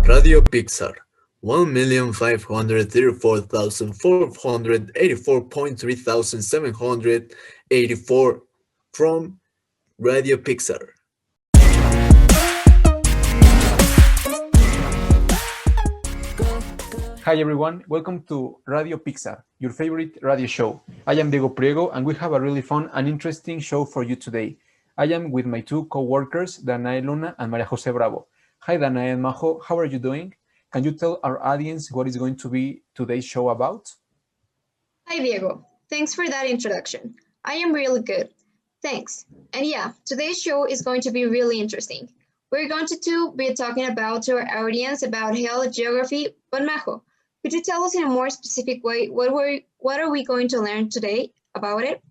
Radio Pixar 1,534,484.3784 from Radio Pixar. Hi everyone, welcome to Radio Pixar, your favorite radio show. I am Diego Priego and we have a really fun and interesting show for you today. I am with my two co-workers, Danae Luna and Maria Jose Bravo. Hi Danae and Majo, how are you doing? Can you tell our audience what is going to be today's show about? Hi Diego, thanks for that introduction. I am really good. Thanks. And yeah, today's show is going to be really interesting. We're going to be talking about to our audience about health geography, but Majo, could you tell us in a more specific way what are we going to learn today about it?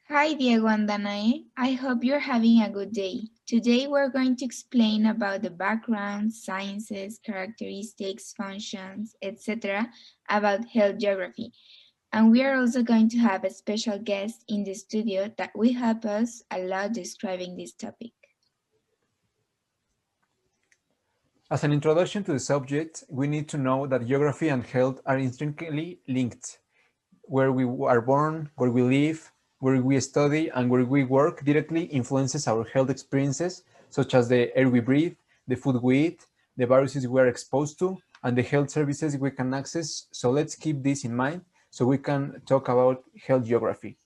Hi Diego and Danae, I hope you're having a good day. Today we're going to explain about the background, sciences, characteristics, functions, etc. about health geography. And we are also going to have a special guest in the studio that will help us a lot describing this topic. As an introduction to the subject, we need to know that geography and health are intrinsically linked. Where we are born, where we live, where we study, and where we work directly influences our health experiences, such as the air we breathe, the food we eat, the viruses we are exposed to, and the health services we can access. So let's keep this in mind so we can talk about health geography.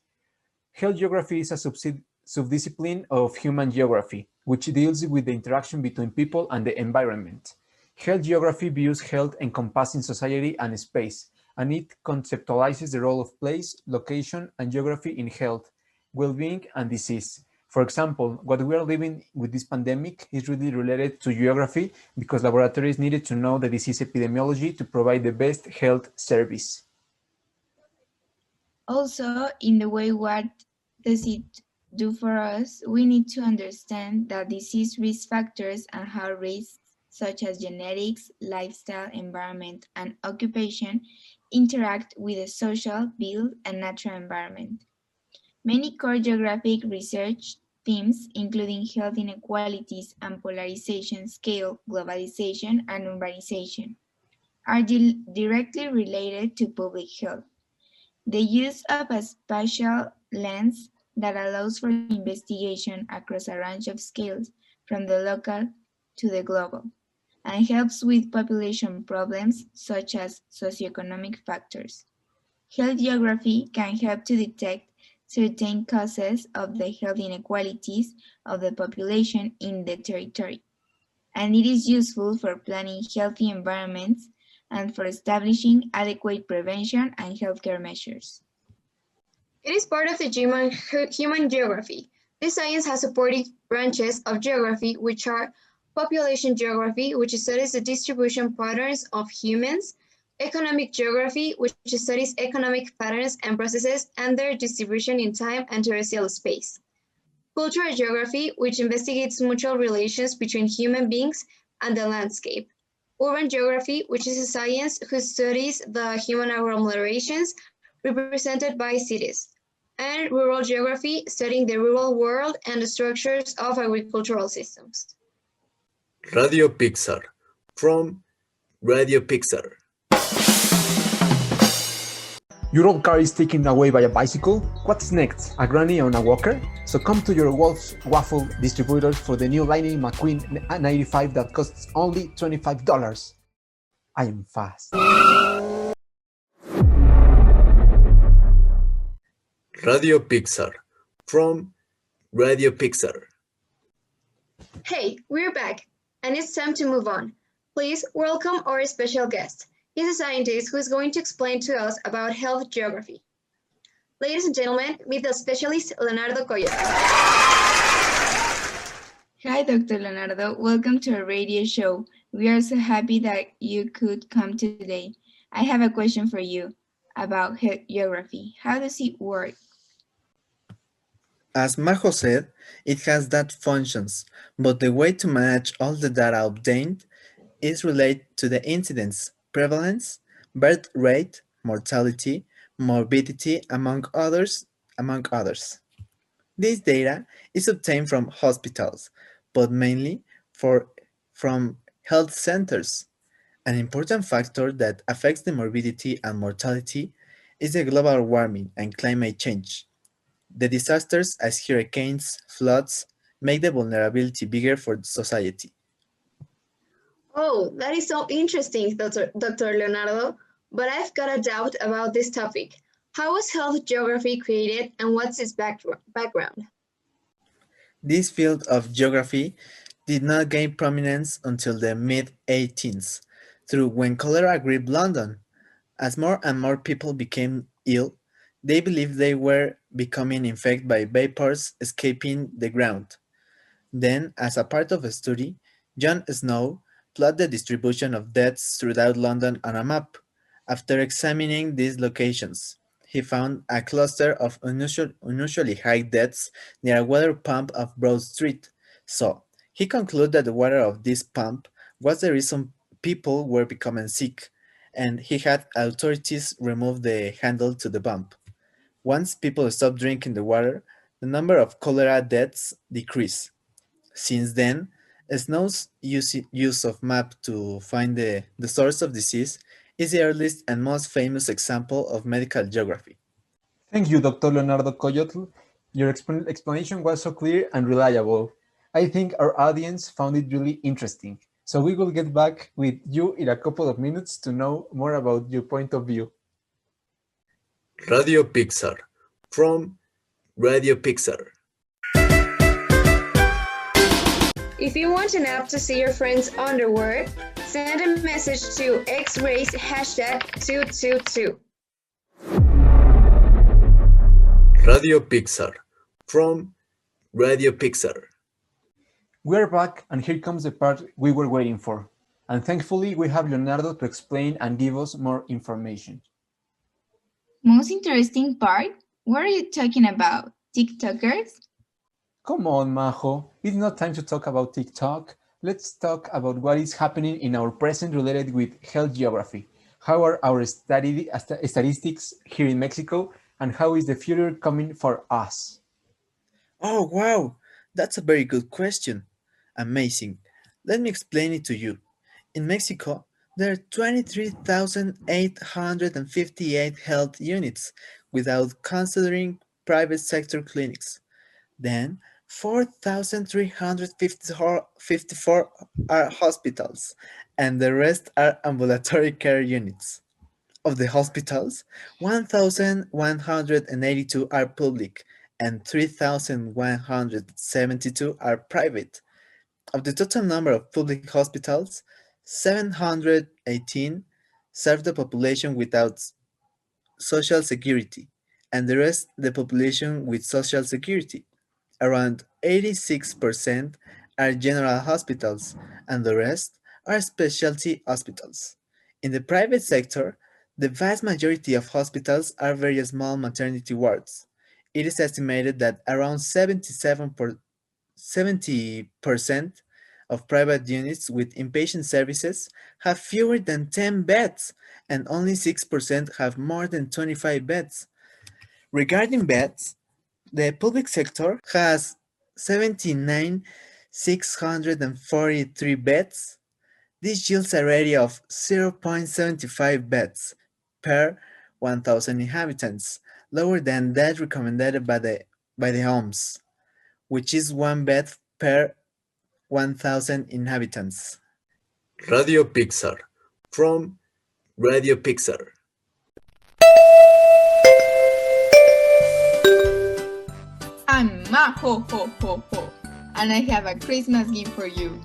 Health geography is a subdiscipline of human geography, which deals with the interaction between people and the environment. Health geography views health encompassing society and space, and it conceptualizes the role of place, location, and geography in health, well-being, and disease. For example, what we are living with this pandemic is really related to geography because laboratories needed to know the disease epidemiology to provide the best health service. Also, in the way what does it do for us, we need to understand that disease risk factors and how risks such as genetics, lifestyle, environment, and occupation interact with the social, built, and natural environment. Many core geographic research themes, including health inequalities and polarization, scale, globalization, and urbanization, are directly related to public health. The use of a spatial lens that allows for investigation across a range of scales from the local to the global, and helps with population problems such as socioeconomic factors. Health geography can help to detect certain causes of the health inequalities of the population in the territory, and it is useful for planning healthy environments and for establishing adequate prevention and healthcare measures. It is part of the human geography. This science has supporting branches of geography, which are population geography, which studies the distribution patterns of humans, economic geography, which studies economic patterns and processes and their distribution in time and terrestrial space, cultural geography, which investigates mutual relations between human beings and the landscape, urban geography, which is a science who studies the human agglomerations represented by cities, and rural geography, studying the rural world and the structures of agricultural systems. Radio Pixar from Radio Pixar. Your old car is taken away by a bicycle? What's next? A granny on a walker? So come to your Wolf's Waffle distributor for the new Lightning McQueen 95 that costs only $25. I am fast. Radio Pixar from Radio Pixar. Hey, we're back, and it's time to move on. Please welcome our special guest. He's a scientist who is going to explain to us about health geography. Ladies and gentlemen, meet the specialist Leonardo Coya. Hi, Dr. Leonardo. Welcome to our radio show. We are so happy that you could come today. I have a question for you about health geography. How does it work? As Majo said, it has that functions, but the way to manage all the data obtained is related to the incidence, prevalence, birth rate, mortality, morbidity, among others. This data is obtained from hospitals, but mainly from health centers. An important factor that affects the morbidity and mortality is the global warming and climate change. The disasters as hurricanes, floods, make the vulnerability bigger for society. Oh, that is so interesting, Dr. Leonardo. But I've got a doubt about this topic. How was health geography created and what's its background? This field of geography did not gain prominence until the mid-18th, through when cholera gripped London. As more and more people became ill, they believed they were becoming infected by vapors escaping the ground. Then, as a part of a study, John Snow plotted the distribution of deaths throughout London on a map. After examining these locations, he found a cluster of unusually high deaths near a water pump of Broad Street. So, he concluded that the water of this pump was the reason people were becoming sick, and he had authorities remove the handle to the pump. Once people stopped drinking the water, the number of cholera deaths decreased. Since then, Snow's use of map to find the source of disease is the earliest and most famous example of medical geography. Thank you, Dr. Leonardo Coyotl. Your explanation was so clear and reliable. I think our audience found it really interesting. So we will get back with you in a couple of minutes to know more about your point of view. Radio Pixar from Radio Pixar. If you want an app to see your friends' underwear, send a message to xrace #222. Radio Pixar from Radio Pixar. We're back, and here comes the part we were waiting for. And thankfully, we have Leonardo to explain and give us more information. Most interesting part? What are you talking about? TikTokers? Come on, Majo. It's not time to talk about TikTok. Let's talk about what is happening in our present related with health geography. How are our statistics here in Mexico, and how is the future coming for us? Oh, wow! That's a very good question. Amazing. Let me explain it to you. In Mexico, there are 23,858 health units without considering private sector clinics. Then, 4,354 are hospitals, and the rest are ambulatory care units. Of the hospitals, 1,182 are public and 3,172 are private. Of the total number of public hospitals, 718 serve the population without social security, and the rest the population with social security. Around 86% are general hospitals, and the rest are specialty hospitals. In the private sector, the vast majority of hospitals are very small maternity wards. It is estimated that around 70% of private units with inpatient services have fewer than 10 beds, and only 6% have more than 25 beds. Regarding beds, the public sector has 79,643 beds. This yields a ratio of 0.75 beds per 1,000 inhabitants, lower than that recommended by the OMS, which is one bed per 1,000 inhabitants. Radio Pixar from Radio Pixar. I'm Maho Ho Ho Ho, and I have a Christmas gift for you.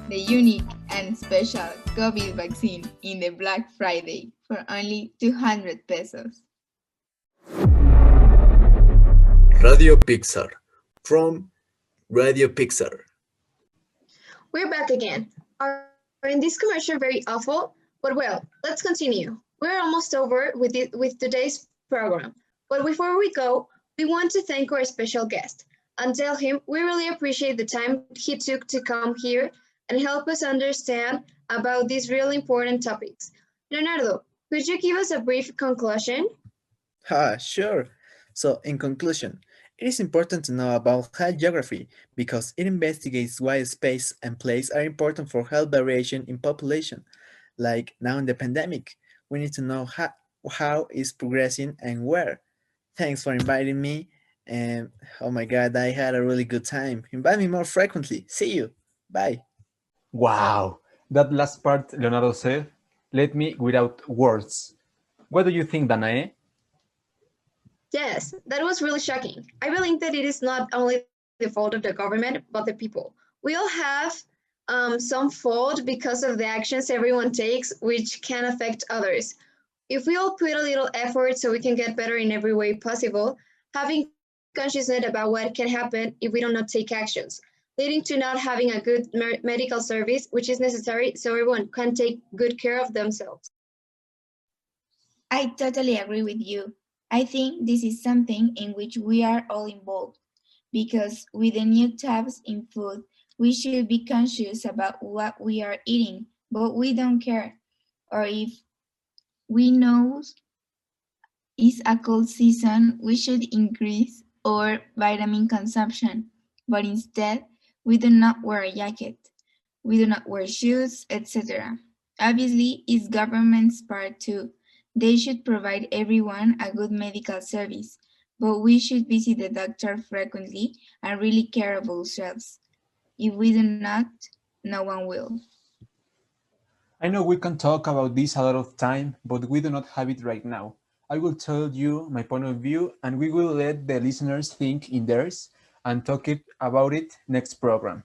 The unique and special COVID vaccine in the Black Friday for only 200 pesos. Radio Pixar from Radio Pixar. We're back again. Are in this commercial very awful? But well, let's continue. We're almost over with today's program. But before we go, we want to thank our special guest and tell him we really appreciate the time he took to come here and help us understand about these really important topics. Leonardo, could you give us a brief conclusion? Sure. So, in conclusion, It is important to know about health geography because it investigates why space and place are important for health variation in population. Like now in the pandemic, we need to know how it's progressing and where. Thanks for inviting me. And oh my god, I had a really good time. Invite me more frequently. See you. Bye. Wow, that last part Leonardo said left me without words. What do you think, Danae? Yes, that was really shocking. I believe that it is not only the fault of the government, but the people. We all have some fault because of the actions everyone takes, which can affect others. If we all put a little effort so we can get better in every way possible, having consciousness about what can happen if we do not take actions, leading to not having a good medical service, which is necessary so everyone can take good care of themselves. I totally agree with you. I think this is something in which we are all involved because with the new tabs in food, we should be conscious about what we are eating, but we don't care. Or if we know it's a cold season, we should increase our vitamin consumption, but instead, we do not wear a jacket, we do not wear shoes, etc. Obviously, it's government's part too. They should provide everyone a good medical service, but we should visit the doctor frequently and really care of ourselves. If we do not, no one will. I know we can talk about this a lot of time, but we do not have it right now. I will tell you my point of view and we will let the listeners think in theirs and talk about it next program.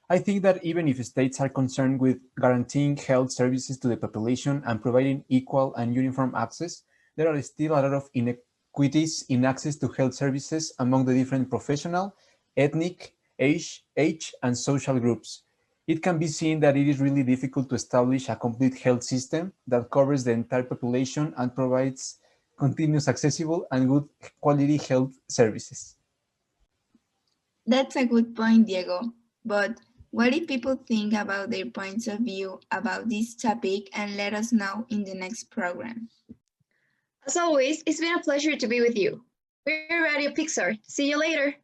I think that even if states are concerned with guaranteeing health services to the population and providing equal and uniform access, there are still a lot of inequities in access to health services among the different professional, ethnic, age, and social groups. It can be seen that it is really difficult to establish a complete health system that covers the entire population and provides continuous, accessible, and good quality health services. That's a good point, Diego. But what if people think about their points of view about this topic and let us know in the next program? As always, it's been a pleasure to be with you. We're Radio Pixar. See you later.